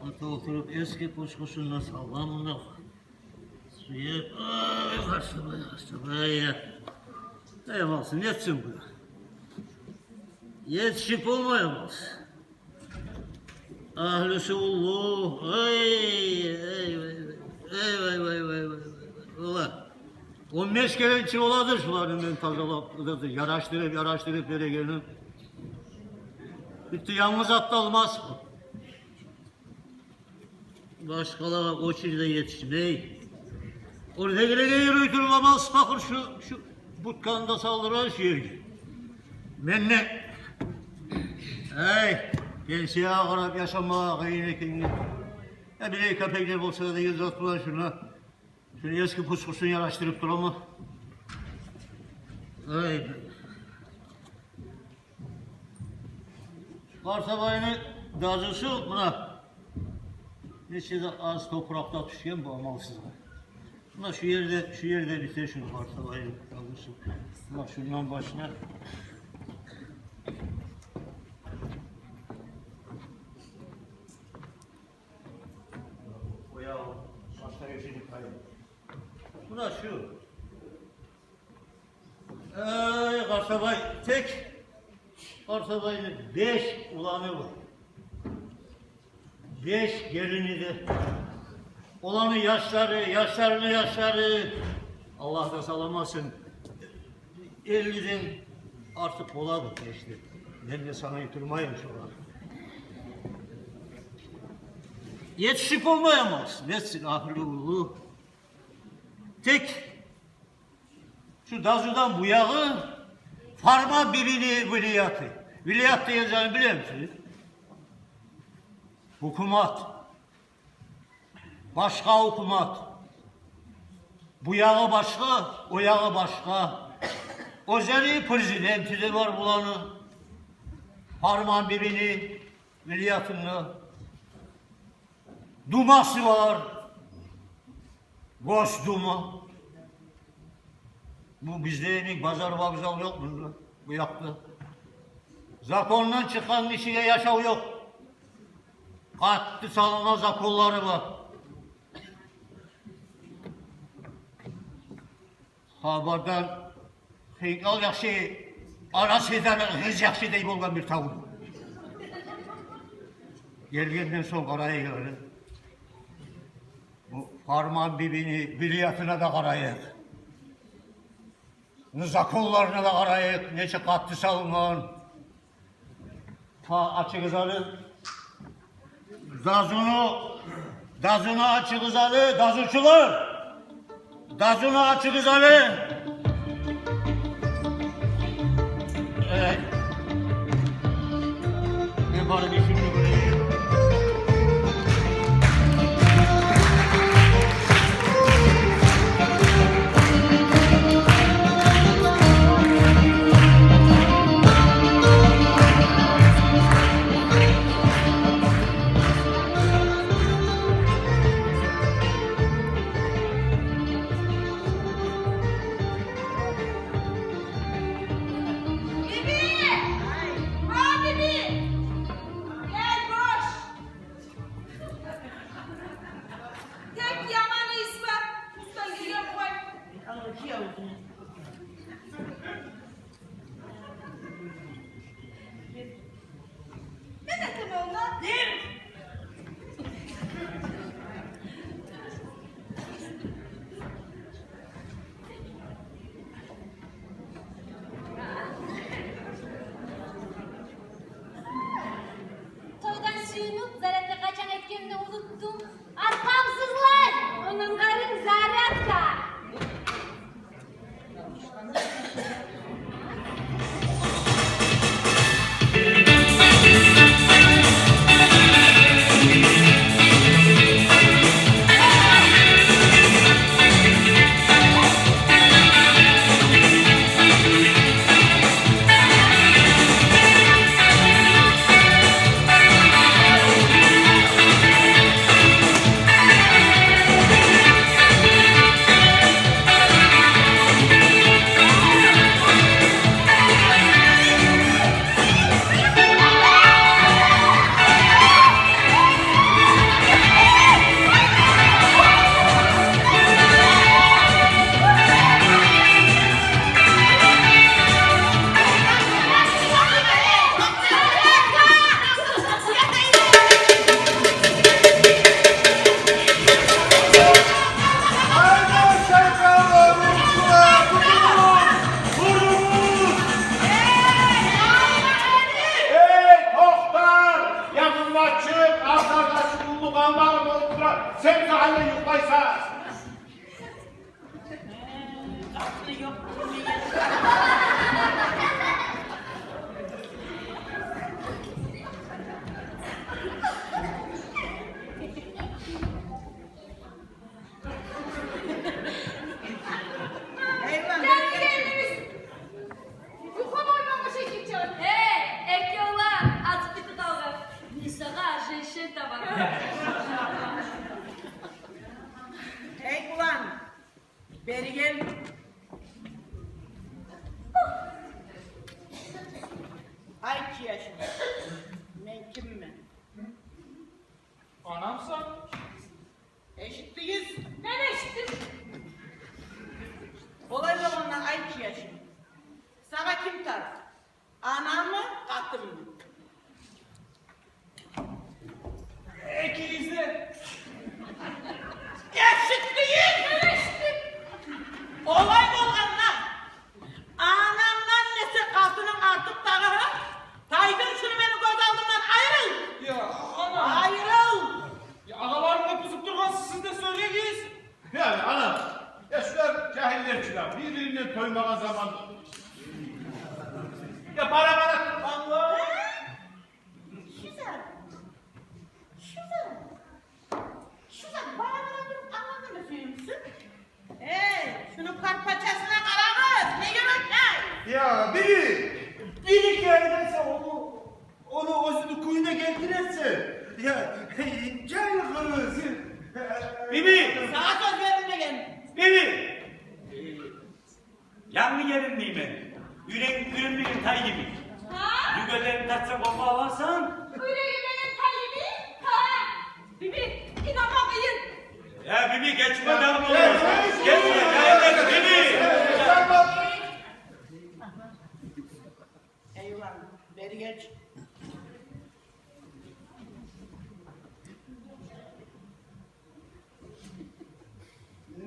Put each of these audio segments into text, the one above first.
Hatta oturup eski kuşkusunda sallamına suya karşıya yemezsin, yetsin bu. Yetişip olmayamaz. Ahlüsü ulluh, ey. Ulan, 15 kere içi oladır şuların ben tazaladıdır, yaraştırıp yere gelin. Bitti, yalnız atlanmaz. Başkalara o çizde yetişmeyi. Orada gele yürütülmez, bakır şu butkanda saldıran şiir. Menne. Hey, gençliğe karab yaşama, gayinekini. Ya bile köpekler olsa da yüz attılar şuna. Şunu eski puskusunu yaraştırıp duramı. Hey. Kartabayını dazısı buna. Neçe de az toprakta düşen bu amalsızlar. Buna şu yerde biter şunu kartabayını dazısı. Buna şundan başına. Buna şu. Kartabay tek. Kartabay'ın 5 ulanı var. 5 gelini de. Olanı yaşları. Allah da salamasın. 50'den artık oladı geçti. Ben de sana yutulmayayım sonra. Yetişip olmayamaz. Netsin ahli ulu. Tek şu dazudan bu yağı farma birini vilayatı. Vilayat diyeceğini biliyor musunuz? Hukumat. Başka hukumat. Bu yağı başka, o yağı başka. Özeli prezidenti de var bulanı. Farman birini vilayatını. Duması var. Boş duma. Bu bizde enik pazar vokzal yok mu? Bu yaptı. Zakondan çıkan kişiye yaşav yok. Katlı salına zakolları var. Haberden al yaxşı, arası eden hiç yaxşı deyip olgan bir tavır. Gelgenden son karaya göre. Bu Farman bibini biliyatına da karayık. Zakollarına da karayık. Neçe katlı salman. Ta açıkızalı. Dazunu açıkızalı. Dazuçular. Dazunu açık izalı. Evet. Ne bari bir şimdi göreyim. ayçı yaşında. Ben kimim? Anamsan. Eşitliyiz. Ben eşittim. Olay zamanla ayçı yaşında. Sana kim taraf? Ana mı, katın mı? İkiniz de. Eşitliyiz. Ben eşittim. Olay bolğanlar. Anamdan nesi katının artık dağı? Taydır şunu beni göz aldığından ayrıl. Ya anam. Ayrıl. Ya ağalarım hep durgan siz de söyleyiz. Yani anam, ya şular cahiller çıkar, birbirinden toymağa zaman. Ya bana Allah! Güzel. Güzel. Güzel. Bana dur anladın mı filmsin? Şunun karpaçasına karamaz. Ne yemek ne? Ya biri gelirse onu özünü kuyuna getirirse. Ya cahil kız. Bibi! Sana söz verin de gelin. Bibi! Yanlı yerim miyim ben? Ürün bilir tay gibi. Ha? Yügelerini tatsa bomba alarsan. Yüreği benim kalbimi. Ha? Bibi, inanmamayın. Ya Bibi geçme devam olur. Geçme, dayanır Bibi! Eyvallah. Beri geç.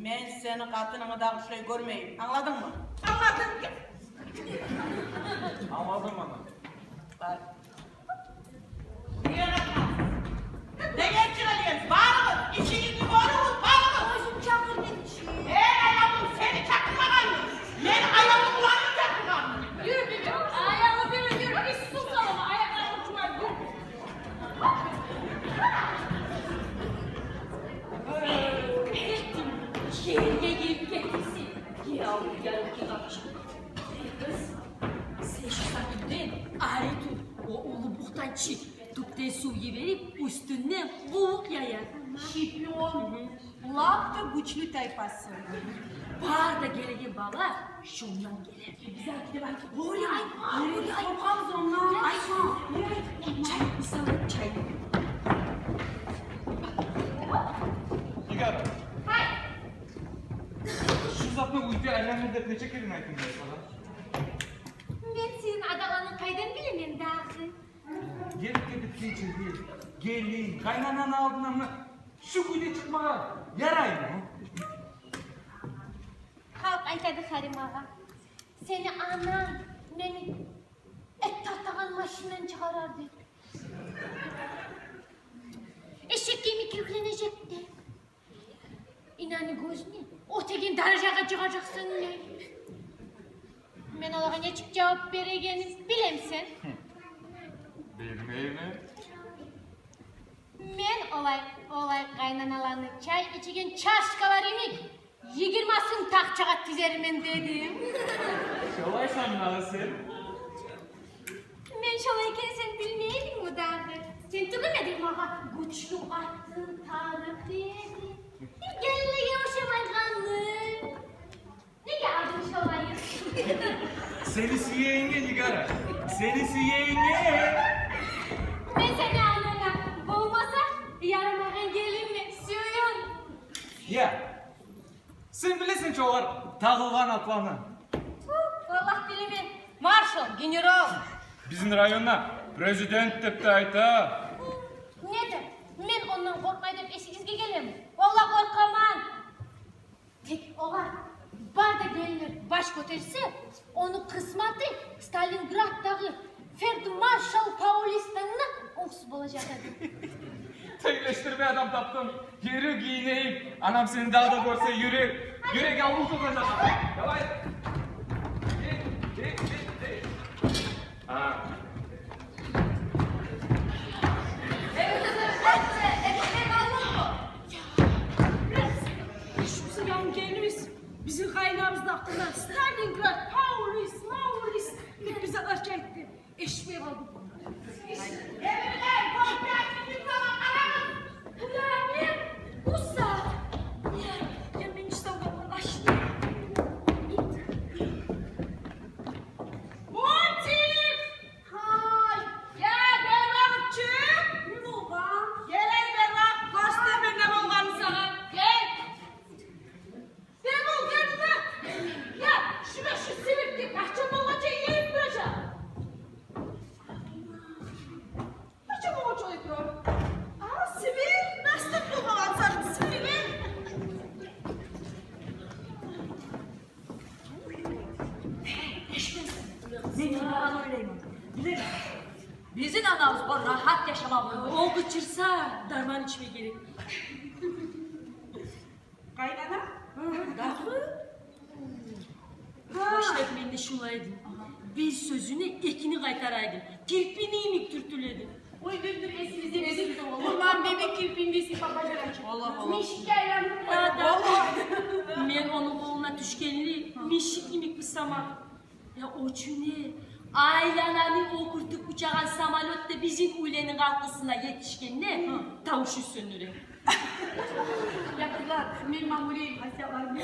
Ben senin katınımı daha şurayı görmeyeyim. Anladın mı? Anladın. Anladım anam. Bak. Niye anlatmazsın? Ne geçireliyorsun? Bağırın. İşinizi bağırın. Bağırın. Başım çakır dedi. Ayağım seni çakırmadan. Ben ayağımı kulağını çakırmam. Yürü Bibi. Ayağımı bir yürü. Bir sus ama ayaklarımı uçmaz. Yürü. Ettim. Şehirde gelip getirsin. Yavrum yarım ki kapışım. Kız. Sen şu sakinden ayrı tut. O ulu buhtan çık. Tupten suyu verip üstünden kovuk yayar. Şipyon. Laf da güçlü tayfası. Bağır da gelegen bağlar. Şundan gelir. Bizimki de belki. Oraya ay. Oraya ay. Korkamız ondan. Ay. Çay. Bir sana çay. Yigar. Hay. Şu zatla uydu ellerine peçe kelime ettim ben sana. Ben senin adalanın kaydan bilemem daha. Gelip geçirdi. Gelin, kaynananı aldın ama şu kuyuda çıkmaya yaray mı? Kalk aytadı Karim ağa. Seni anan beni et tartağın maşından çıkarardı. Eşek kemik yüklenecekti. İnanı gözüne o tekin darajaga çıkacaksın ne? Ben olağa ne çık cevap vereceğini bilemsen. Bilmeyeyim mi? Men olay kaynanalarını çay içigen çaşkalarını yigirmasın takçağa tizerimen dedim. Şolaysan nasıl? Men şolayken sen bilmeydin mi derdi? Sen tügümedin mi ha? Güçlü attın Tarık dedi. Gelle yavşamay kanlı. Ne geldin şolayı? Seni yenge Yigara. Seni yenge. Ben seni anlamam. Olmasa yaramağa gelin mi? Suyun. Ya. Sen bilesin çoğar tağılgan atlanı. Allah bilimi. Marshal, general. Bizim rayonda prezident dep de ayta. Nedir? Men ondan korkmaydım eşigizge gelem. Vallahi korkamam. Tek olar. Bar da gelinir baş koterisi. Onu kısmatı Stalingrad'daki Ferd Marshal Paulistan'ına oks bulacak dedi. Tekleştirme adam taptım. Yürü giyineyim. Anam seni daha da görse yürü. Yürü yavrum sokacak. Yavaş. Git. Ha. Şu yan geliriz. Bizim kaynağımızın aklına Stalingrad, Paulis. Hep bize arka etti. Eşmeğe kaldık. Evimden korkarsın bir zaman aramız. Ulan Usta. Ya ben İstanbul'dan açtım. Monty! Süleyman. Bilelim. Bizim anamız bu rahat yaşamamız. O kaçırsa darman içme gerek. Kaynana? Gafı. Başlatmayın da şulaydım. Bir sözünü ekini kaytaraydın. Kirpini imiktürtüledin. Oy dündür esinize Ulan bebek kirpindesi babacan açın. Allah Allah. Mişkeyle Men onun koluna düşkenli mişik imik sama. Ya o çünü Aylananın o kurtuk uçağın samalotta bizim ulenin kalkısına yetişkenle tavuşu sönürüm. Ya kızlar, men mamuriyim hastalar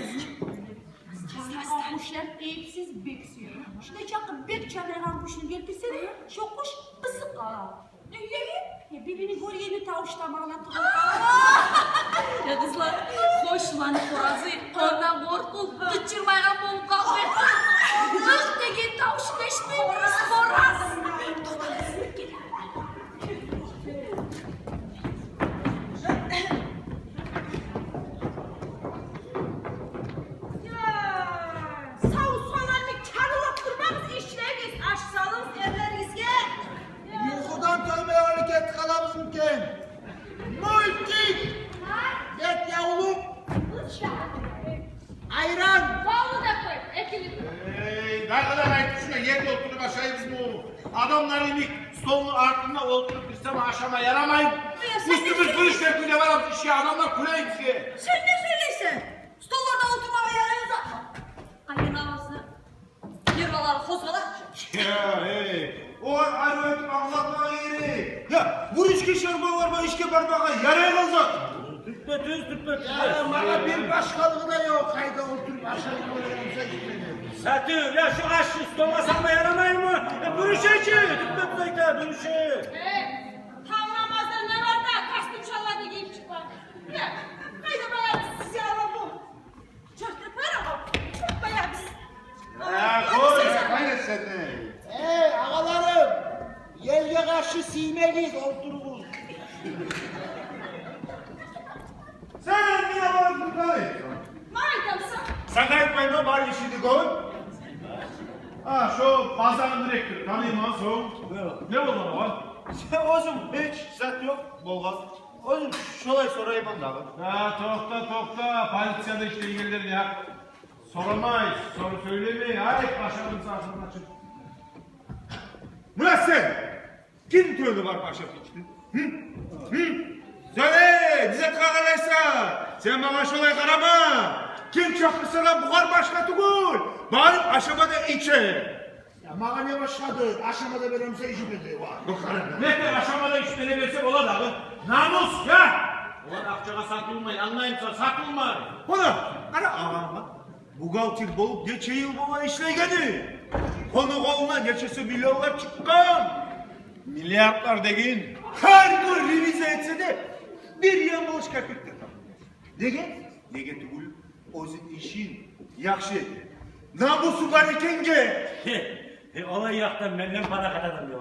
kuşlar eyipsiz beksiyor. Şuna çakın bek çalayan kuşunu getirsene. Şu kuş ısık kala. Ya birbirini göreyeni tavuşlamağına Ya kızlar, hoş lan korazı. Ondan korkup kaçırmayan bol kaldı. Hıh degen tavşleşmeyiz koraz. Yukarıdan dönmeye hareket kalamızken. Multik. Get yavrum. Ayran. Bağlı da koy, ekili. Ne kadar ayıp şuna yerde oturup aşağıyız mı oğlum? Adamlar inik stolun altında oturup istemem aşama yaramayın. Üstümüz kırış döküyle var ama işe adamlar kuleye gidiyor. Sen ne söyleysen? Stollarda oturmaya yarayın zaten. Ayın ağzı. Yırmalar, hozmalar. Ya hey. O ayrı anlatma yeri. Ya bu üç kişi var mı işke parmağa yaraya kalacak. Tüpbe. Ya bana bir başkalığı da yok. Hayda oturup aşağıya gitmedi. Satır ya şu aşçı stomasan da yaramayın mı? Bürüşe ki. Tüpbe da bürüşe. Tam namazda ne var da kastım şallarda giyip çıkma. Ya, haydi bayağı sizi alalım. Çok da para çok bayağı biz. Ya koy. Hayır sen de. Ağalarım, yelge karşı silmeliyiz otururuz. Sen niye varsın kayıt? Maydamsa. Sen kayıt bayına bari işiydi koy. Ha şu pazarın direktörü tanıyım ha son. Ne oldu ama? Ozum hiç zat yok Bolgat. Ozum şolay sorayım da. Ya tokta polisyada işte ilgilidir ya. Soramayız, soru söylemeyin. Hayır başarım sağsın açın. Murat sen! Kim tövbe var başa fikri? Söyle, bize kakaraysa! Sen bana şolay karama! Kim çakırsa lan buhar başlatıgul! Bari aşamada içe! Ya bana ne başladı? Aşamada benimse işim dedi var. Ne de aşamada içmeni versek ola da namus ya! Ulan akçağa satılmayın anlayın satılmayın. Ona, ana ağama. Bu galtir bolup geçe yıl bana işleygeni. Konu koluna geçesi milyonlar çıkkan. Milyarlar degin. Her gün revize etse de bir yanlış kapittir. Dege tugul ozin işin yakşı. Namusu var ikenge. Olay yaktan benden para katadım ya.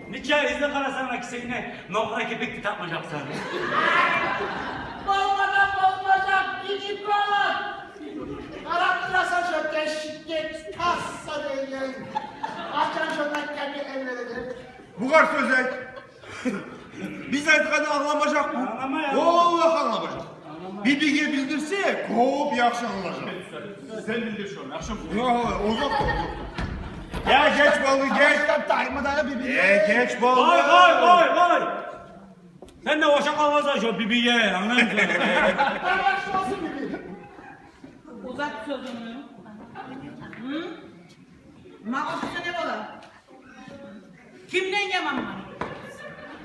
Nikah izni karasana kisine nokra kepekli takmayacaksın. Bolmadan gidip bağlar. Karaktırasa şöyle şiddet, tassa değil. Açan şöyle kendi evlenecek. Bu kadar sözek. Biz aytıkanı anlamayacak mı? Anlamayalım. Allah anlamayacak. Bir bilgi bildirse kovup yakşı anlayacak. Sen bildir şunu, akşam. Yok, uzak ol. Ya geç balı geç. Daima birbirine. Geç balı. Vay. Sen de hoşa kalmazsan şu bibiye anlayın mısın? Paylaşması birbirine. Uzat sözünü. Hı? Mağazısı ne ola? Kimden yaman var?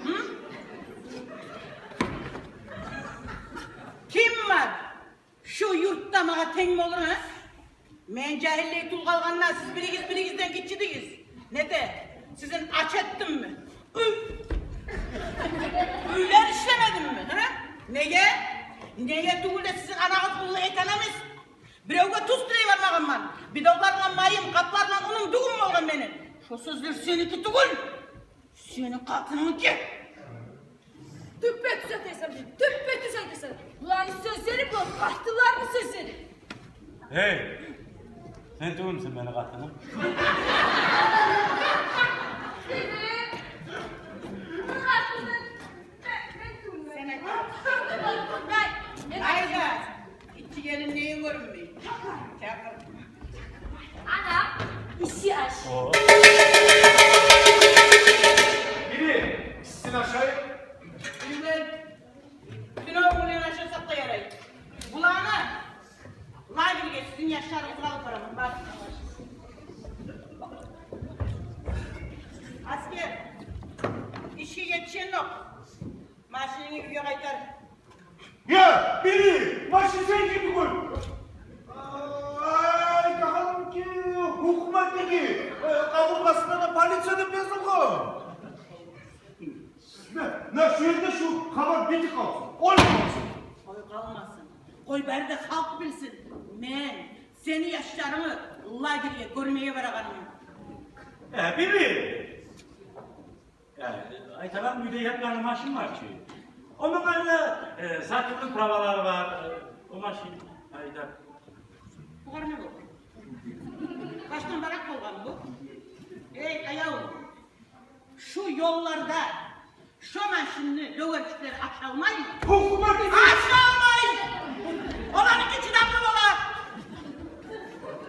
Hı? Kim var? Şu yurtta mağa ten mi olur ha? Men cahilliği tul kalganlar siz birigizden gitçidiyiz. Ne de? Sizin aç ettim mi? Üyler işlemedim mi? Ha? Neye? Neye tugul de sizin anağız ulu etanamız? Birevge tuz direyi var mağamman. Bidoklarla mayım, kaplarla unum dugum mu olgan benim? Şu sözler seninki tugul. Senin katınınki. Tüppet düzeltesem dedi. Tüppet düzeltesem. Ulan sözleri bu. Kahtılar mı sözleri? Hey. Sen duyur musun beni kattığını? yaş. Biri sizin aşağıya. Bilmem. Tünov bunu yanaşırsak da yarayı. Kulağına. Kulağa gibi geç. Sizin yaşlarınız kulağı paramın. Bak. Asker. İşi yetişen yok. Maaşını gidiyor kaytar. Ya biri maçı sen gibi koy. Ay bakalım ki hükümetteki kaburgasına da polisyonu bezokun. Ne şu yerde şu kabar bitik kalsın. Olmasın. Koy kalmasın. Koy bari de halk bilsin. Men seni yaşlarını lagirge görmeye bırakanım. Biri. Aytalan müdeyyen bir maşın var ki. Onun ayrıca satırlı pravalar var. O maşın. Ayda. Bu kadar ne bu? Kaçtan barak olgan bu? Ey ayağım. Şu yollarda şu maşinli döverçikleri aşağılmay mı? Hükümet Aşağılmay! Olan iki çıdamlı olar!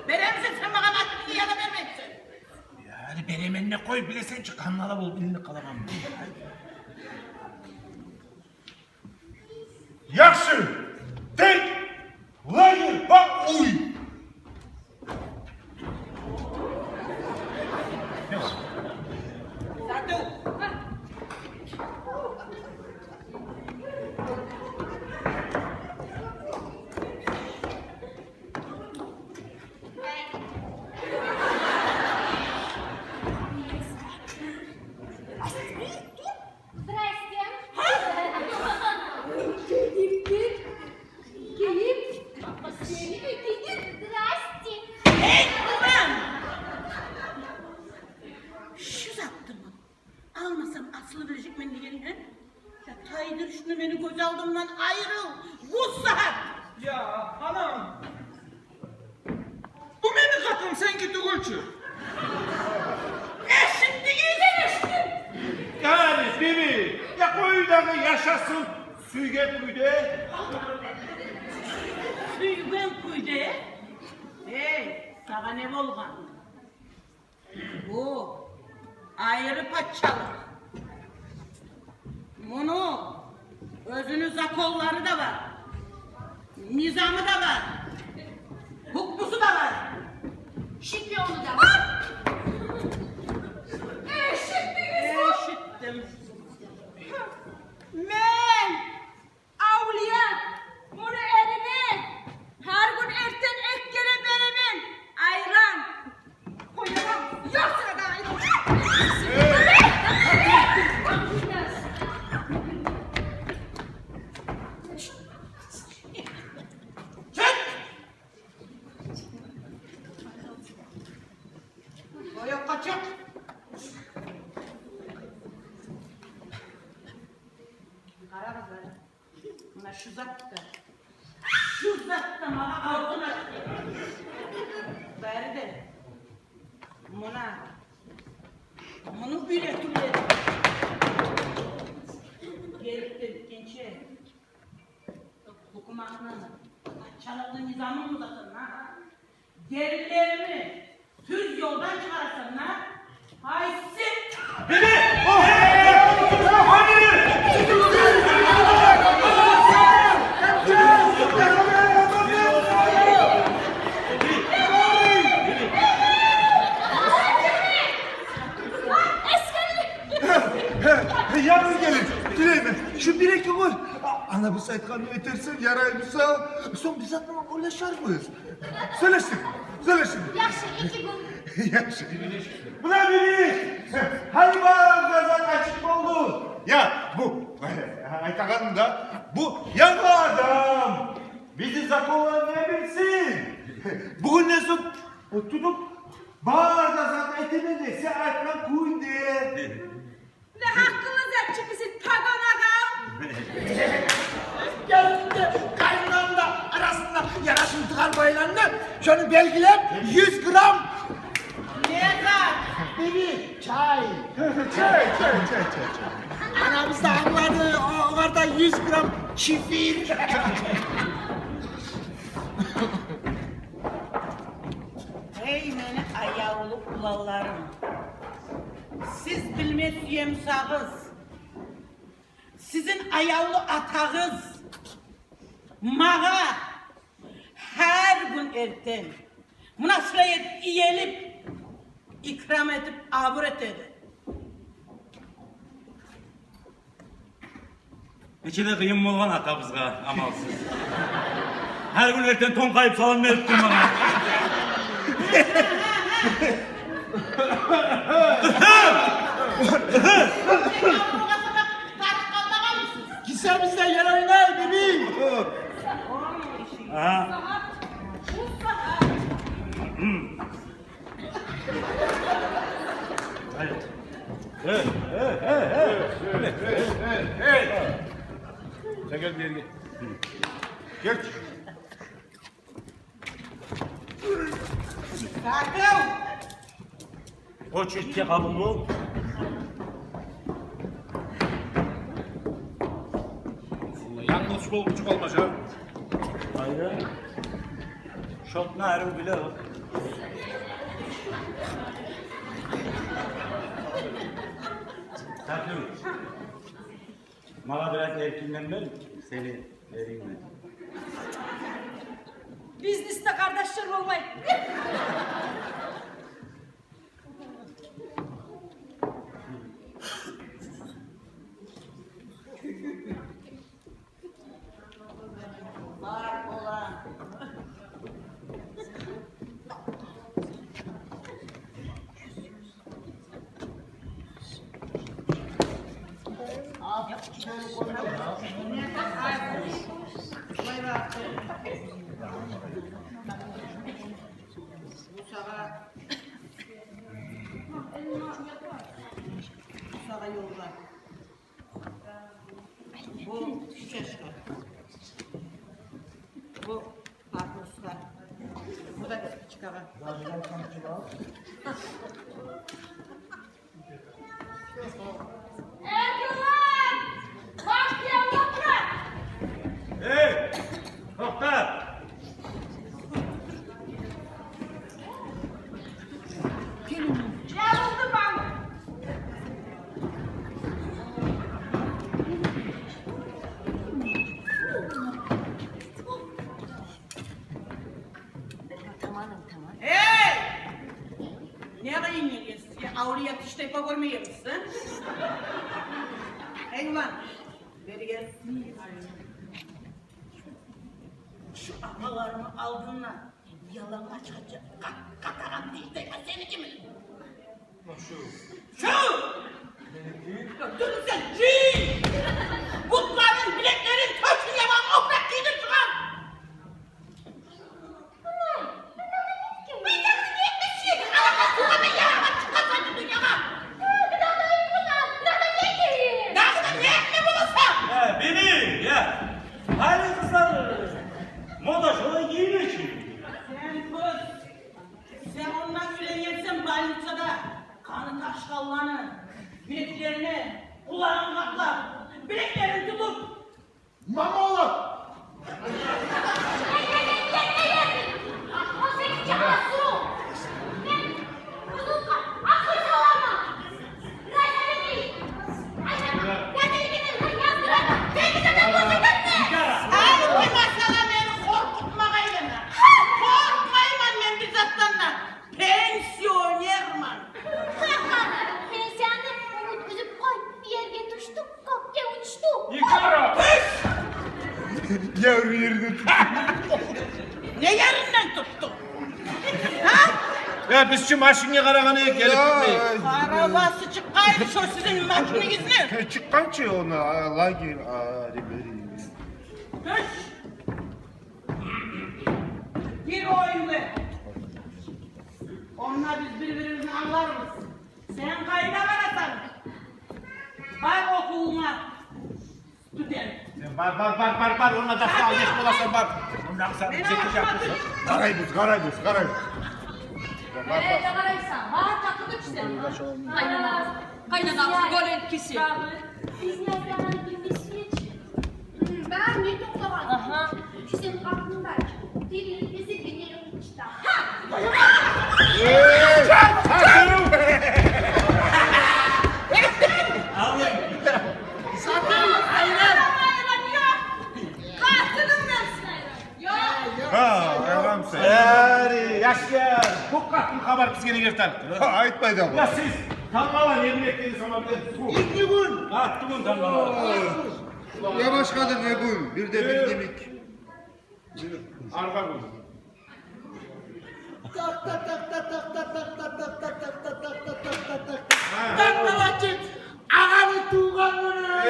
Veremezsin sen bana maşini ya da vermezsin. Yani benim eline koy bile sen çık kanlara bul bilini kalamam. Yaxşı. Tek. Layır bak uy. Satu. Здрасте. Гидip git. Gidip. Seni gidip. Здрасте. Hey ulan! Şu zaptı mı? Almasam aslı verecek beni yerine. Ya taydır şunu beni göz aldığımdan ayrıl. Bu saat. Ya anam. Bu benim katım sen git uğulçu. Eşit değilsen eşit. Yani biri ya koyuları yaşasın. Süge kuyde. Suygun kuydu. Hey, sana ne olgan? Bu ayrı paçalık. Bunu özünü zakolları da var. Nizamı da var. Hukmusu da var. Şikyonu da. Eşittim. Men, avliya, bunu erine, her gün erten ek gele beremen, ayran, koyamam, yok sırada ayran. O yok kaçak. Kara kızlar. Buna şu zat da. Şu zat da bana altın açtı. Bari de. Bunu bile tüle. Gelip de gençe. Hukumatına. Çalıklı nizamın uzatın ha. Gerilerimi düz yoldan çıkarasın ha. Haysit. Yarın gelin. Dileyme. Şu bilek yok. Ana bu saytkanı ötersen yaraymışsa son biz atlamak ulaşarmız. Söyleştik. Söyleştik. Yaxşı, 2 gün. Yaxşı. Buna biri. Hayvan kazan açık oldu. Ya bu Aytakan'ın da bu yanı adam. Bizi zakolanlayabilsin. Bugün ne son tutup bağır kazan etemedi. Sen aytlan kuyun diye. Ne hakkınız et çıkısın pagan ağam. Geldi kaynağında arasında yarasın tıkar baylandı. Şunu belgilem 100 gram. Ne zat? Biri çay. Çay. Anamız da anladı. O kadar 100 gram çifir. Hey meni ayağılık. Ulallarım. Siz bilmezseniz sizin ayağlı atağız mağa her gün erten münasırayet iyelip ikram edip aburet eder. İçinde kıyım olgan atabızga amalsız. Her gün erten ton kayıp salan verip durmana. Kisemizde yer oynay bebeğim. Aha. Evet. Sen gel bir yere gel. Geç. Kalkın! O çiftçi kabul mu? Yalnız sol buçuk olmaz ha. Hayır. Şok narı bile o. Takım. Bana biraz erkinlenmeli mi? Seni vereyim ben. Bizniste kardeşler olmayın. Var olan. Sağa yolda. Bu çeşme. Bu karpuzlar. Bu da çıkara. Erdoğan! Bahtiyar yaprak! Hey! Doktor! Yarıldı bana! Hey! Ne arayın yengesi? Avruya işte görmüyor musun? Hey ulan! Beri gel. Şu akalarını aldığına yalan açacak. Katarak işte seni kimin? Şu! Dur sen cin! Butların, bileklerin, törsün yalan oprak giydir çıkan! Beni ya! Hali kızlar moda şola giyin için. Sen kız, sen ondan öyle balıkçada kanı taşkallanı, bileklerini, kulağını katlar, bileklerini tutup Mama oğlum. O senin cahası. Kızım akıl sağlama. Nerede değil? Nerede gidin? Yazdıra. Kendine Ay bu masala beni korkutmak eyleme. Korkmayman ben bir zattanla. Pensiyonerman. Pensiyanı üzüp koy. Bir yerge düştü. Kopya uçtu. Yıkara! Yavru yerini tut. Ne yerinden tuttu? Ha? Ya biz şu maşineye karakanaya gelip gitmeyiz. Arabası çıkaydı şu sizin makineniz ne? Çıkan ki ona Allah gir. Hış! Gir o evde. Onunla biz birbirimizi anlarız. Sen kayda varasan. Bak okuluna. Student. Var ona da sağ geç bulasın bak. Bundan sen Beni çekiş yapıyorsun. açmadın. Karayüz. Ne karaysan? Ha takıldı işte. Kaynanası gören kişi. Biz nereden bilmesi için? Ben ne doktor var? Aha. Senin aklındaki. Dilin bizi dinleyelim işte. Hey! yırtar. Aytmaydı ama. Ya siz Tanrı'la yemin ettiğiniz zaman İlk gün. Attım tamam. Ya başkadır ne bu? Bir de bildiğimik. arka koy. Tak tak tak tak tak tak tak tak tak tak tak tak tak tak tak tak tak. Ben de vakit ağanı tuğanını.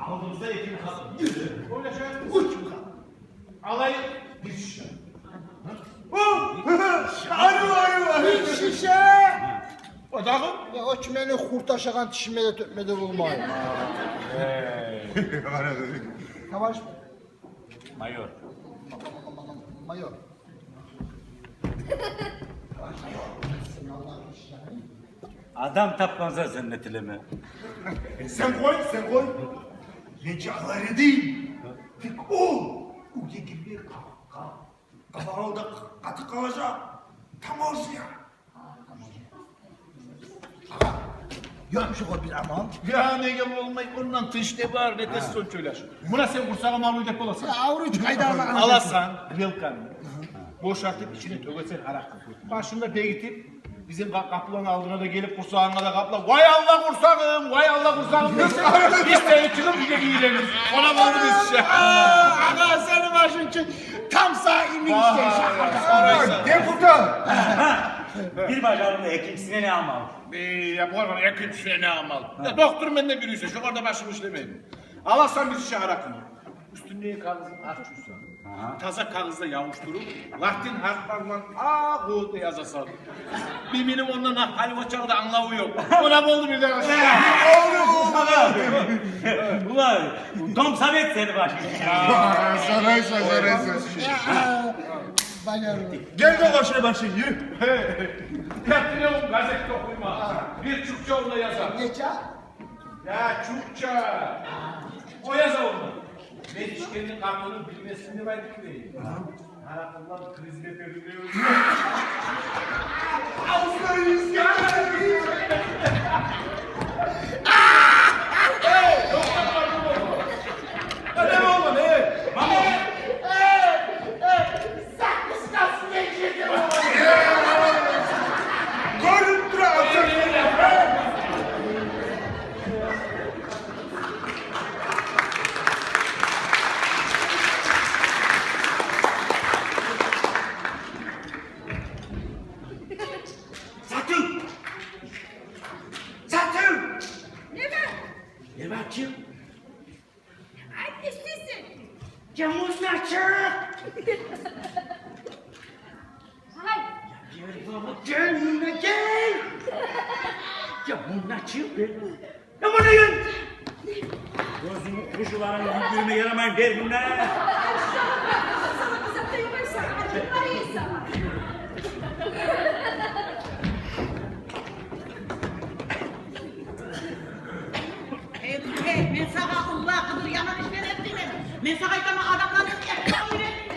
Aldığımızda ekim kalın. Öyle şöyle uç alayı bir şişe. Bir şişe. O dağım. Ya o çimeni kurtaşakan tişime tökmede bulmayın. Savaş mı? Mayor. Mayor. Adam tapmanıza zennetileme. Sen koy, sen koy. Necahları değil. Tek ol. Uya gibi kabağı da katı kalacak. Tam oraya. Yapmış o bir aman. Ya ne gibi olmayı ondan tışte var ne test son söyler. Buna sen kursağı mağlup olasın. Ya avrucu kaydarlar. Alasan, rilkan. Boşaltıp içine tökesen harak. Başında begitip bizim kaplanın aldığına da gelip kursağına da kapla. Vay Allah kursağım, vay Allah kursağım. Biz seni çıkıp bize giyilemiş. Ona var biz şey. Aga senin başın için tam sahibi işte. Deputan. Bir bacağımda ikincisine ne almam? Ya bu arada yakın şuna ne amal. Ya doktor benden biriyse şu kadar başımı işlemeyin. Alasan bir şey harakını. Üstünde kağızı açıyorsan. Taza kağızda yavuşturup Latin harflarla bu diye yazasan. Bir benim ondan halim da anlamı yok. Ona oldu bir de aşağı. Ulan, Tom Samet seni başım. Saraysa. Gel de başına başlayın yürü. Kendine o gazete okuyma. Bir Türkçe onda yazar. Geçer. Ya Türkçe. O yazar onu. Yetişkinin kanunu bilmesini ben bilmeyeyim. Harakırlar krizle teriliyor. Ağızlarınız gelmedi. Ne oldu ne? Ne bakayım? Ay istesin. Camuz açık. Hay. Gel Muna gel. Camuz açık. Ya bana gel. Gözümü kuşuların yüzüme yaramayın ver Muna. Ben sana Allah kıdır yaman işler ettim mi? Ben sana aytama adamların yakına öğrettim.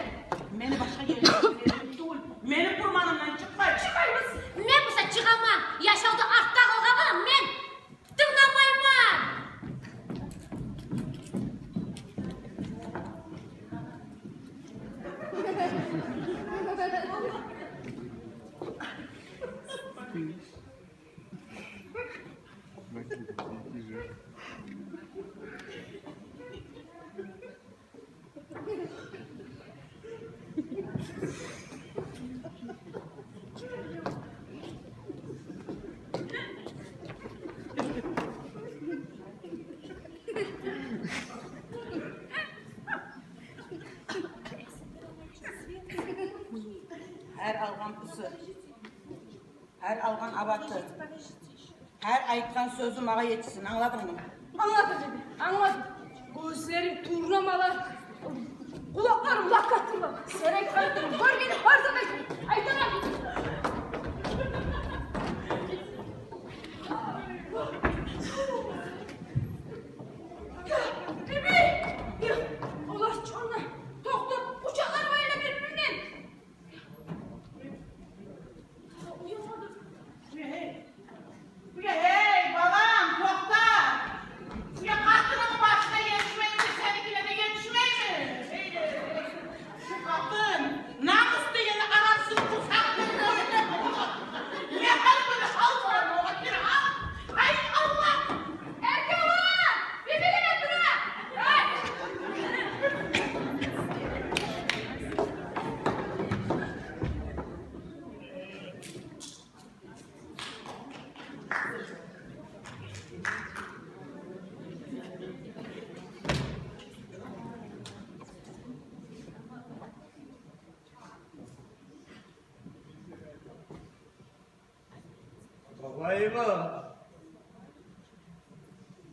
Beni başka yerlere değil. Benim kurmanımdan çıkmayın. Çıkmayınız. Ne bu sen çıkama? Yaşadı artta kalkamam ben. Tıklamayım ben. Her algan pusu, her algan abatı, her ayıtkan sözü bana yetişsin, anladın mı? Anladım, anladım. Gözlerim turnamalar. Kulaklarım lakatırlar. Serek kalktım. Gölgenim varsa ben. Aydan abi. Bibi! Allah canına. Doktor, uçaklar böyle birbirinden. Uyumadım. Hey babam, doktor! Ya kadının başına yetişmeyince seninki Bayma.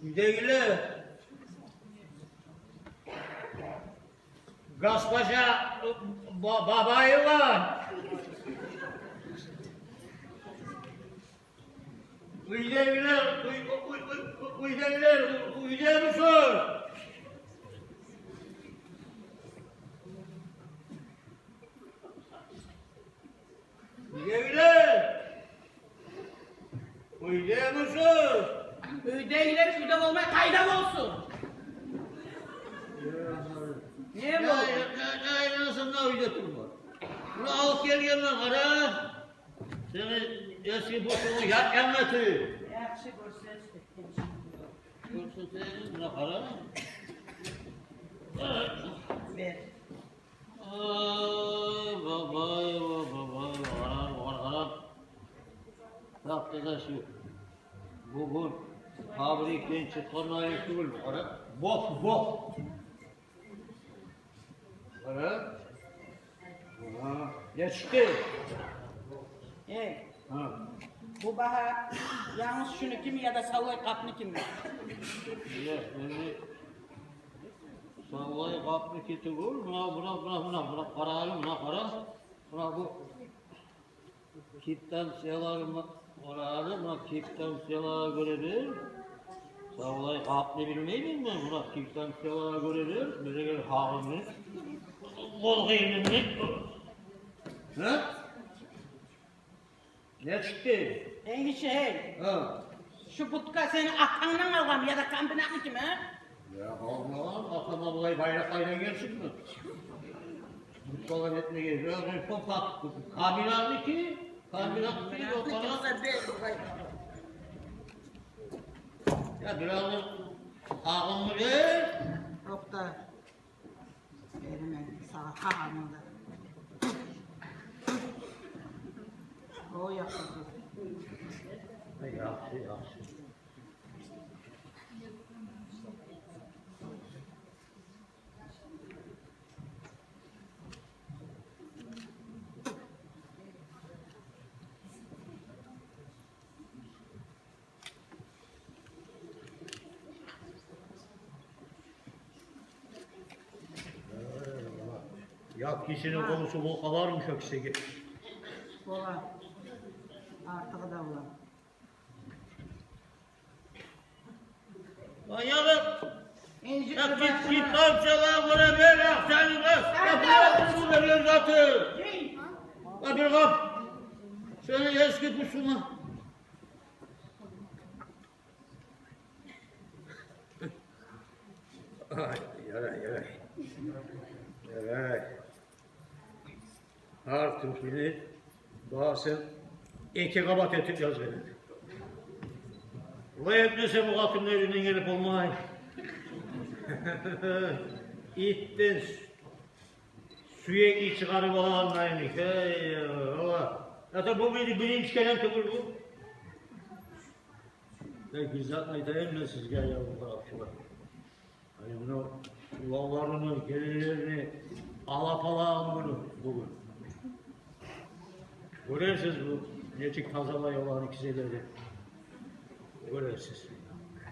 Güle. Gaspaşa babayı var. Uydegiler, uyde musun? Uydegiler, uyde musun? Üydeyiler üyde olmaya kaydam olsun. Niye bu? Ya nasıl da uyde durma. Bunu al gel yanına kara. Seni eski boşluğunu yanmatı. Yakşı göstersin. Yoksa senin buna kara. Ver. Ay babay var. Dakikada şu. Bugün fabrikten çıkan ayıktı kara. Bok. Kara. Ne çıktı? Hey, Ha. bu baha yalnız şunu kim ya da sallay kapını kim? Ya beni sallay kaplı kiti vur. Buna kararı buna kara. Buna bu kiptansiyalarına kararı buna kiptansiyalara göredir. Sallay kaplı bilmeyin mi? Buna kiptansiyalara göredir. Böyle gel hağımız. Kol kıyımını. Ha? Ne çıktı? Enişte hey, Ha. şu putka seni akandan algam ya da kampinaklı kim ha? Ya Allah'ım aklıma bulay bayraklarla gelsin mi? Mutfalar etme geliyor. Ben çok kabilatlı ki. Kabilatlı ki o kadar. Ya biraz ağımı ver. Yok da verime sana kahanında. O yaptı. Yaxşı. Ya kişinin konusu bu kadarmış o kişi. Bola. Artığı da ulan. Manyakım. Enişte Ya git parçalar bana ver aksanı kız. Kapıya veriyor zaten. Ya bir kap. Şöyle eski pusuna. Ay, yaray. Artık beni bazen iki kabat etip yaz beni. Vay etmese bu katın elinden gelip olmayın. İtten sürekli çıkarıp anlayın. Hey Allah. Zaten bu birinci gelen tıkır bu. Peki zaten aytayım da siz gel yavrum tarafçılar. Hani bunu yollarını, gelirlerini alapalağın bunu bugün. Görürsünüz bu necik tazalı yolların ikisileri. Görürsünüz.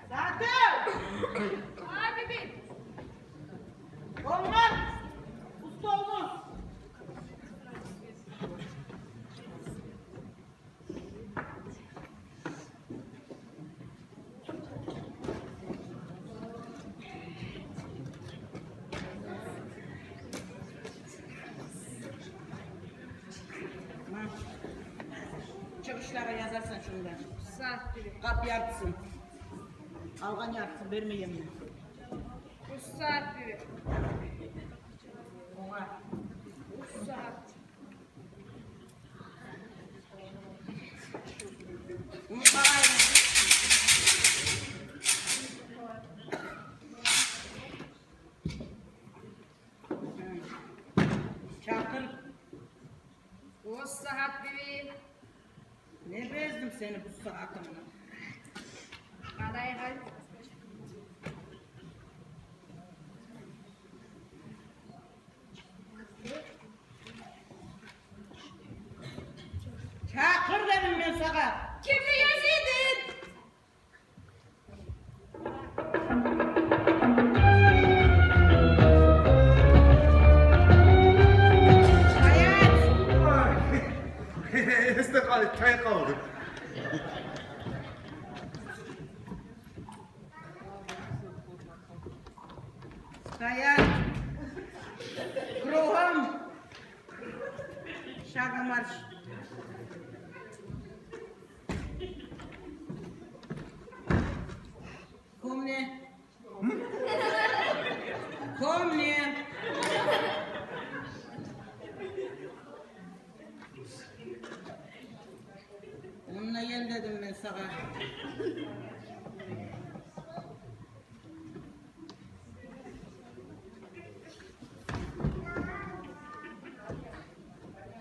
Zaten! Abi bir. Olmaz! Usta olmaz! Çıkışlara yazarsan şundan. Saat biri. Kap yartsın. Algan yartsın, vermeyeyim mi? Bu saat biri. Ona. Bu saat. Bunu parayla. Çakır. Bu saat biri. Ne bezdim seni bu saatine. Parayı hal. Çakır dedim ben sana. Kimli yazıyı çay kaldı. Стоять! Кругом! Шагом марш! Ко мне! Ко мне! Onunla yen dedim ben sana.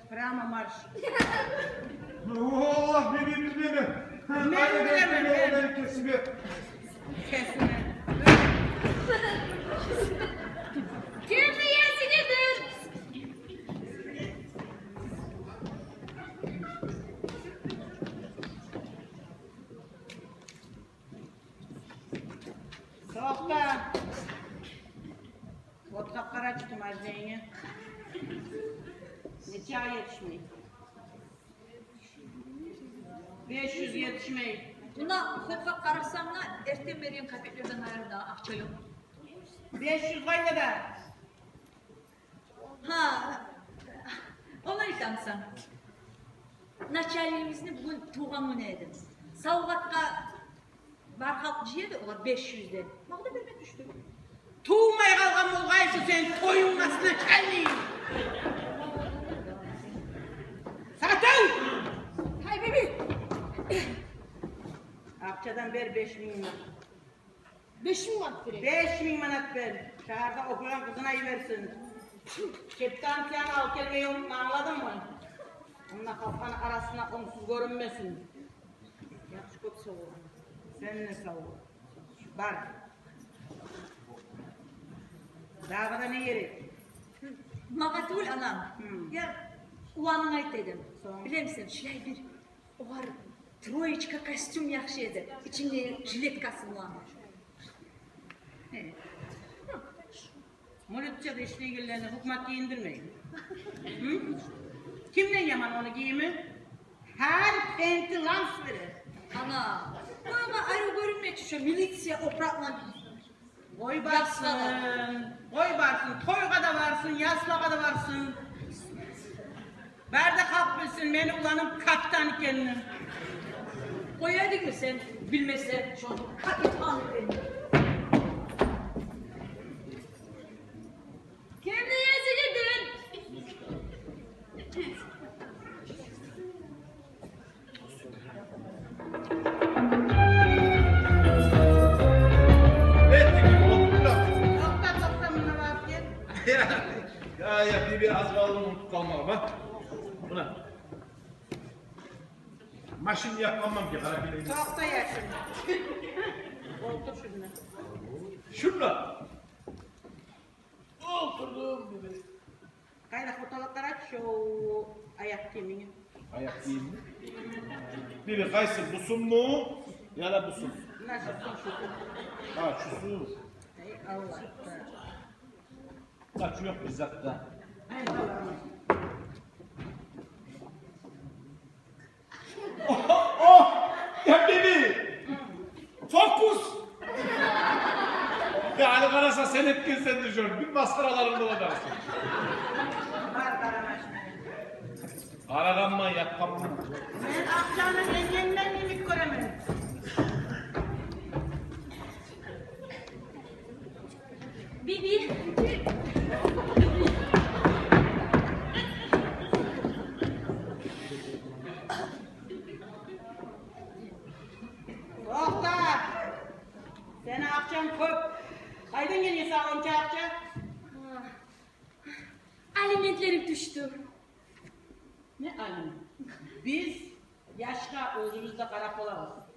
Прямо марш. Allah ne birbirine. Ne birbirine? Kesime. Kesme. Kimli yesidir? Soğukta. Vodka kara çıktım Arzen'e. Neçe ay yetişmeyi? 500 yetişmeyi. Buna hoppa karasanla erten veriyen kapitlerden ayrı daha akça yok. 500 kayda da. Ha, ona itamsan. Naçalliğimizni bugün tuğanlı ne edin? Savgatka var halkçıya da olar 500'den. Mağda verme düştü. Tuğmaya kalkan bulgaysı sen toyun aslına kelli. Satın! Hay bebi! Akçadan ver 5.000 manat. 5.000 manat vereyim. 5.000 manat ver. Şehirde okuyan kızına iyi versin. Keptan sen al kelimeyi anladın mı? Onunla kafanın arasına onsuz görünmesin. Yakışık ot soğuk. Sen ne soğuk? Var. Dağda ne yeri? Mağatul anam. Ya ulanın ayt dedim. Sonra? Bilir misin? Şilay bir o var. Troyechka kostüm yakşı edi. İçinde jiletkası ulan. Evet. Mulutça dişli ilgilerini hükümet giyindirmeyin. Hı? Kimden yaman onu giyimi? Her penti lans verir. Ana. Ama ayrı görünmek şu militsiya opratla. Koy barsın, koy barsın, toyga da varsın, yaslaga da varsın. Berde kalk bilsin, beni ulanım kaptan kendini. Koyaydın mı sen bilmezsen şu an kapitan benim. Kimli yesidir? Etti gibi oldu lan. Tokta buna bak gel. Ya bir az kaldı unuttuk kalmalı bak. Buna. Maşin yapmam ki karabineyi. Tokta yersin. Otur şuna. Şunla. Oturdum gibi. Kaynak fotoğraflar aç şu ayak kemiğini. Ayak değil mi? Biri kaysı busun mu? Ya da busun. Nasılsın şu? Ha şu su. Ey Allah. Kaç yok bizzatta. Ey Allah'ım. Oh! Ya bebi! Fokus! Ya Ali Karasa sen etkin sen düşün. Bir maskaralarında olacaksın. Var karamaş. Karaganma yapmam. Ben akşamın engelinden mimik göremedim. Bibi. Tokta! Seni akşam köp. Kaydın geliyor sağ onca akşam. Alimentlerim düştü. Ne alim? Biz yaşka özümüzde karakola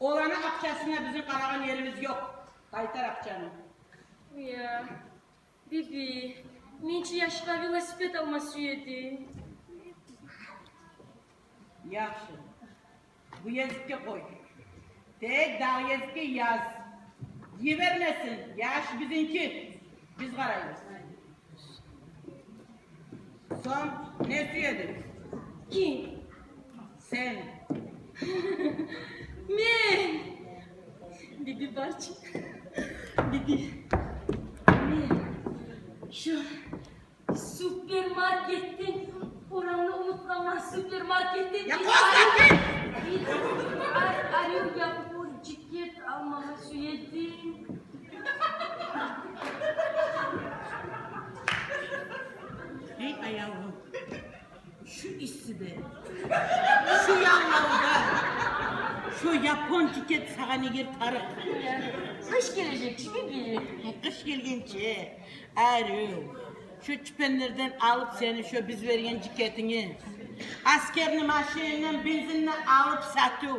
olanı akçasına bizim karakan yerimiz yok. Kaytar akçanı. Ya, bibi, mençi yaşka velosiped alması yedi. Yaxşı. Bu yazıkka koy. Tek dağ yazıkka yaz. Yivermesin. Yaş bizimki. Biz karayız. Son ne süyedir? Kim? Sen. Men. Bibi barçı. Bibi. Men. Şu süpermarketten oranı unutmam süpermarketten. Ya konsantre! Arıyorum ya bu ceket almama söyledim. Hey ayağım. Şu işside. Şu yanlarda. Şu Japon ceket sağını gir tarık. Kış gelecek çünkü. Kış gelgince. Arıyorum. Şu çipenlerden alıp seni şu biz verilen ceketini. Askerini maşininden benzinle alıp satıyor.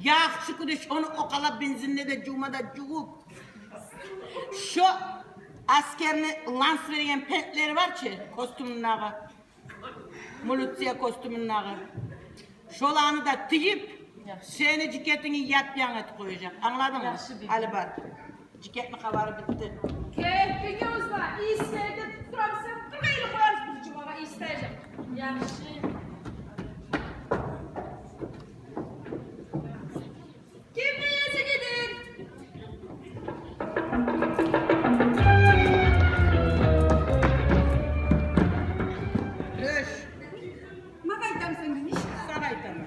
Yakşı kuruş onu okala benzinle de cumada cuğup. Şu askerini lans verilen pentleri var ki kostümün ağı. Mulutsiya kostümün ağı. Şolanı da tıyıp seni ceketini yapyan koyacak. Anladın mı? Yaxşı bir. Ali bak. Ceketini kavarı bitti. Keyfiniz var. İsteyde tutamsın. Kıyılı koyarız bu cumağa isteyeceğim. Yaxşı. Kim neyse gidin. Düş. Makaytam sen beni. Saraydan.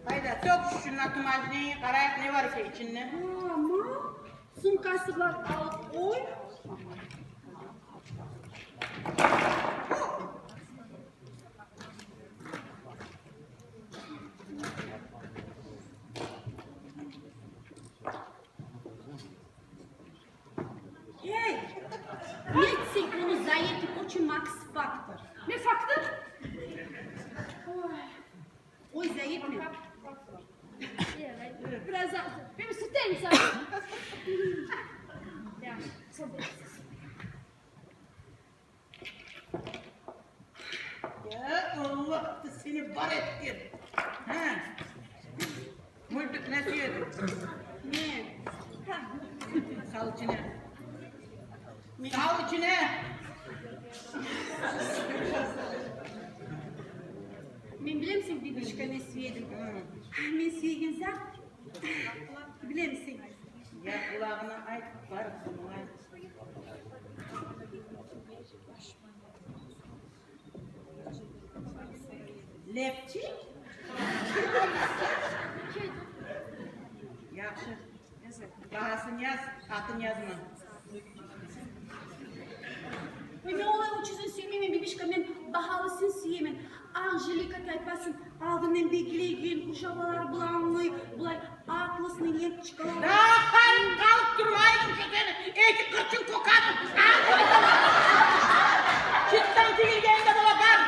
Hayda sok şunun atımacını karayak ne var ki içinde? Ama sumkası var. Al oy. Эй, Митсик, onu заедет очень Макс Фактор. Ne faktör? Ой, заедет. Biraz daha. Bir süteyim misin? Ya, sabır. Ya Allah da seni bar ettir. Ha? Mulduk ne diyordun? Ne? Sal içine. Sal içine. Men bilir misin bibişka ne söyledim? Men söyledim sen. Bilir misin? Ya kulağına ayt var sana ayt. Lepçik. Yaxşı. Bahasını yaz, atın yazma. Men olay uçuzun söylemeyin bibişka men bahalısın söylemeyin. Angelika tayfasın aldığından bekleyin uşabalar bulanlay bulay aklısını yiyip çıkalım. Daha kalıp durmayın ki seni. Eti kırçın kokarım. Çıttan tilingende bulakar.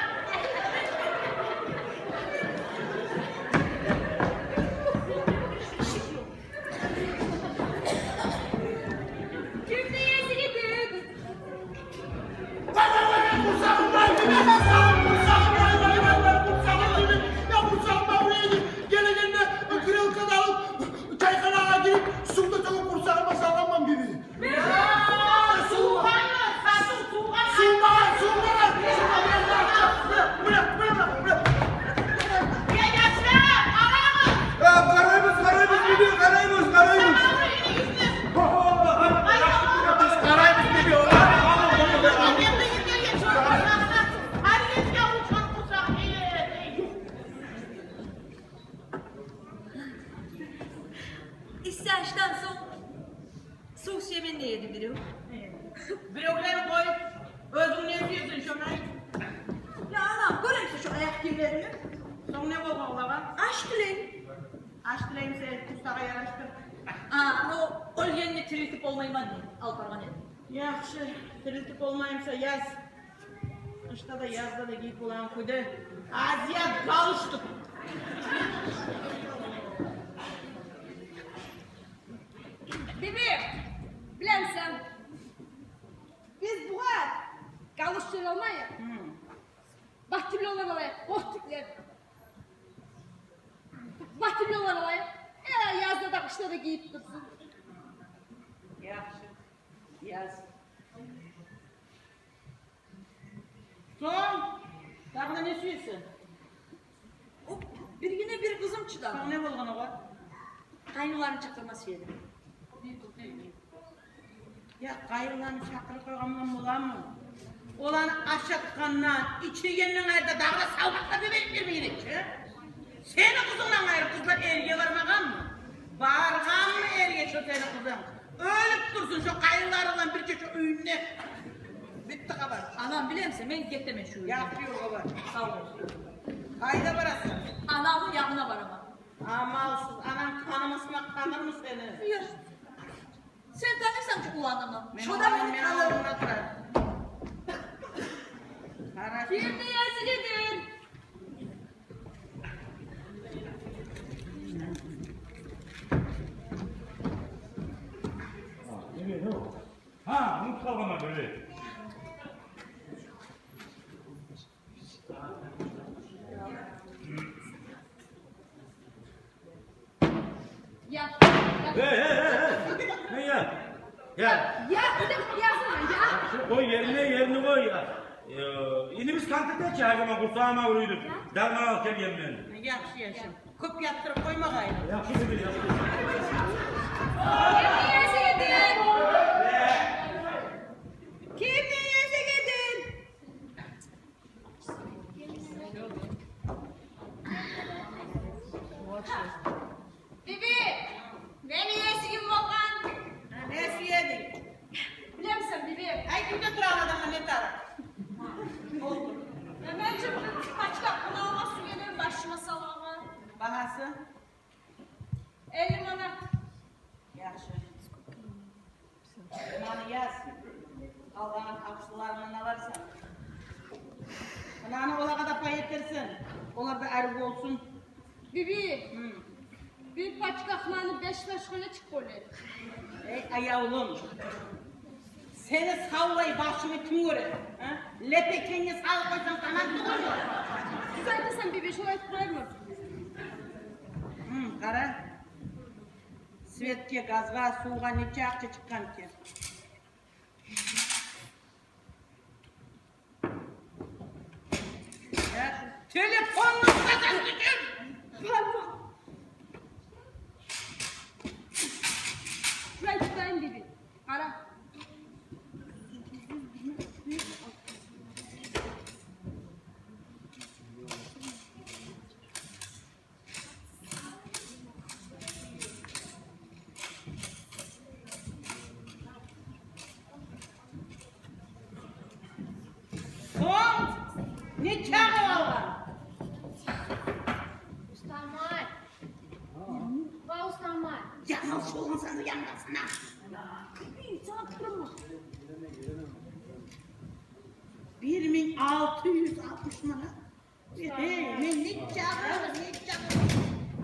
Kim neyse gidin. İstersen soğuk yemeğini de yedim biri. Blokları koy. Özün ne diyorsun şuna? Ya anam görüyorsun şu ayak kirlerini. Son ne bol oğlava? Aç dilen. Aç dileğim seni kustağa yaraştır. O olyenle triltip olmayı ben diyeyim. Al parmanı. Yaxşı, tiriltip olmayımsa yaz. Kışta da yazda da giyip ulan kuydu. Aziyat kalıştık. Bibi. Bilen sen. Biz bu kadar kalıştırılmayı. Bahtibli olan olaya. Korktuklar. Bahtibli olan olaya. Yazda da kışta da giyip dursun. Yaxşı, yaz. Son, daha ne söylüyorsun? O Yeni bir kızım çıktı. Sana ne bulgun o var? Kayınlarını çaktırması yedi. Ya kayırlarını çakırı koygamdan bulan mı? Olan aşakkandan, içi yenen ayda dağda salmakta bir miydik? Senin kızından gayrı kızlar erge varmagan mı? Bağırgan mı erge şu senin kızın? Ölüp dursun şu kayırlarından bir çeşit öyünle. Bitti kabar. Anam bilir misin? Ben getirme şu. Yapıyor kabar. Sağ ol. Kayda barasın. Anamın yanına var ama. Amalsız, anamasına kanır mı seni? Yok. Sen tanırsan şu kulağını. Şurada beni Ben kalır. oğlumla durar. Kara Bir de yazı gidin. Ha, unutma bana böyle. Ya. Ne ya? Ya, Ya bir de yazma ya. koy yerini koy ya. İnimiz kantıkta ki her zaman kursağıma vuruyduk. Derman al gel yemeğini. Yaxşı yaşım. Köp yattırıp koyma gayrı. Yakşı bir yakşı. Bir de yazı gidin. Kim de yazı gidin? Bibi. Beni yazı gibi bakan. Ne siyedin? Bilir misin Bibi? Ay kimde duran adamı ne tarak? Bence başka kulağıma su gelir başıma salama. Bahası? 50 manat. Yaxşı. Bana yaz. Allah'ın hapsılarından alarsan. Ananı olağa da pay ettirsin. Onlar da erbi olsun. Bibi. Bir paçka kılanı 5 güne çık böyle. Ey ayavlum. Seni savlayı başımı kim görer? Ha? Lepekeni sağ koysan sana mı olur? Güzel desen Bibi şöyle etkiler mi? Kara. Svetke, gazga, suğa neçe akça çıkkan ki? Telefonunu kazan düşün! Pardon. Şuraya tıklayın Bibi. Ara. Son! Neçe var? Ustamal. Va ustamal. Ya nasıl olun sana yanmasın ha? Çaktırma. 1660 lira. Ne neçe var?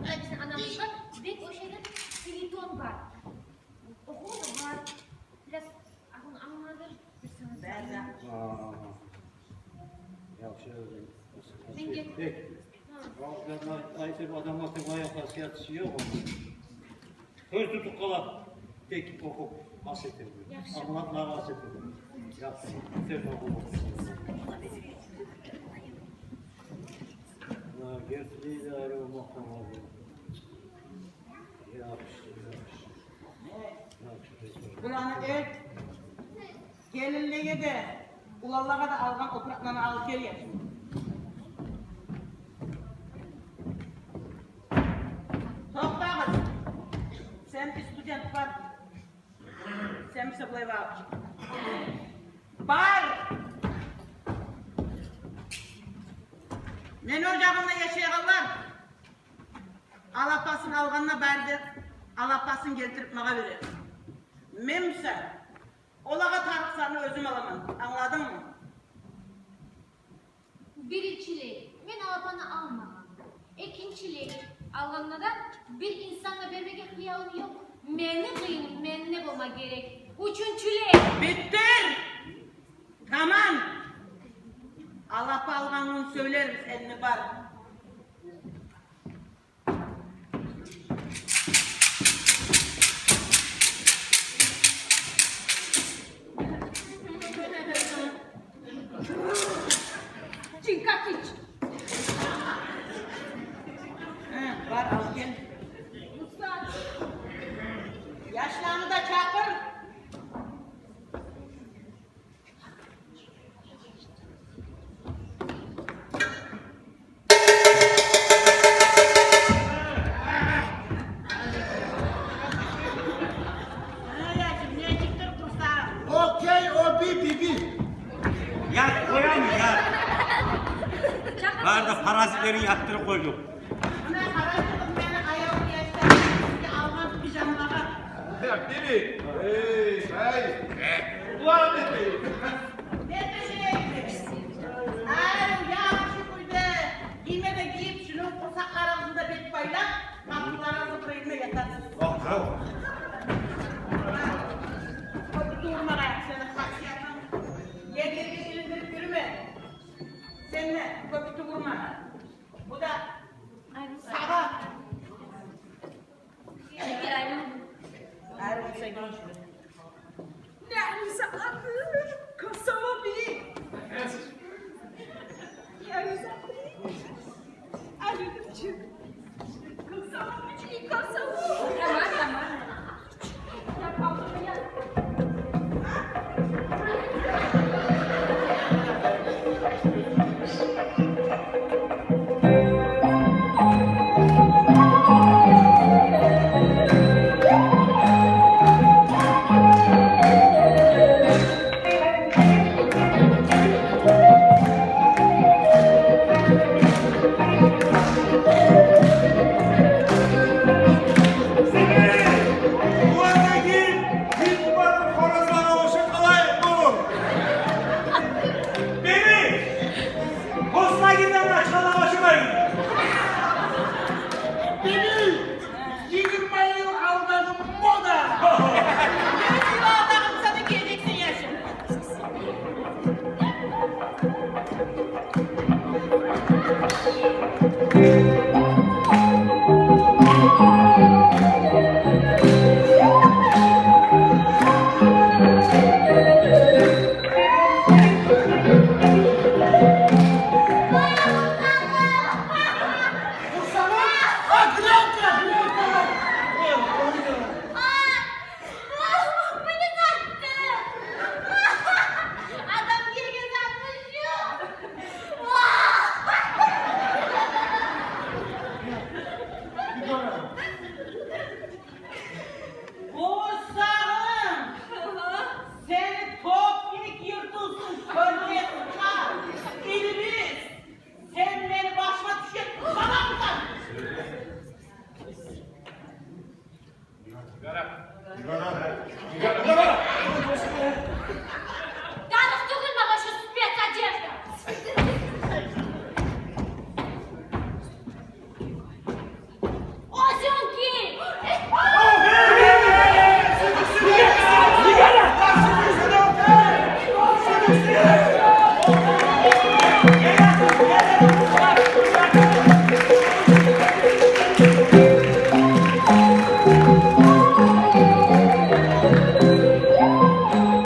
Hepsini anlamışlar. Bir o şeyde siliton var. Okudum var. Biraz anladır. Ben Yaxşı. Ben git. Peki. Aytib adamlar tevaya xasiyyatçı yok. Hır tutup kalan. Tek okup bahsetir. Anlatma bahsetir. Yaxşı. Telefon bulur. Gerçeği de arı olmak lazım. Yaxşı. Buranı et. Gelinliğe de, ulallağa da algan oturaklarını al geriye. Tokta kız. Sen bir student var. Sen bir sablayı var. Var. Men ocağında yaşayanlar. Alapasını alganına verdi. Alapasını getirip bana verir. Memse. Olağa tarıksanı özüm alamam. Anladın mı? Birinciliği, ben alabanı almam. İkinciliği, alganına da bir insanla berberge hıyalım yok. Meni kıyın, meni bulma gerek. Üçüncülüğü, Bittir! Tamam. Alapa alganını söyleriz elini var. Cinkakiç. He. Al gel. Yaşlarını da çağır. Okey o bir. Yat koyar mı yat? Arada parazitlerin yattığını koyduk. Ya biri. Hey. Ulan dedi. Giyme de giyip şunu kursaklarınızda bet payla, kapılarınızı kıyımına yatarsınız. Oh, oh. Durma ayak seni kaçıyatın. Yerleri elindirip yürüme. Seninle köpütü vurma. Bu da sağa. Çekil ayrılın. Ayrılırsa genç. Nerede abi? Kasaba bir. Nerede abi? Ayrıldım. Kasaba bir. Kasaba. Tamam. Ya kaldırma ya. Sana giyeceksin yaşım.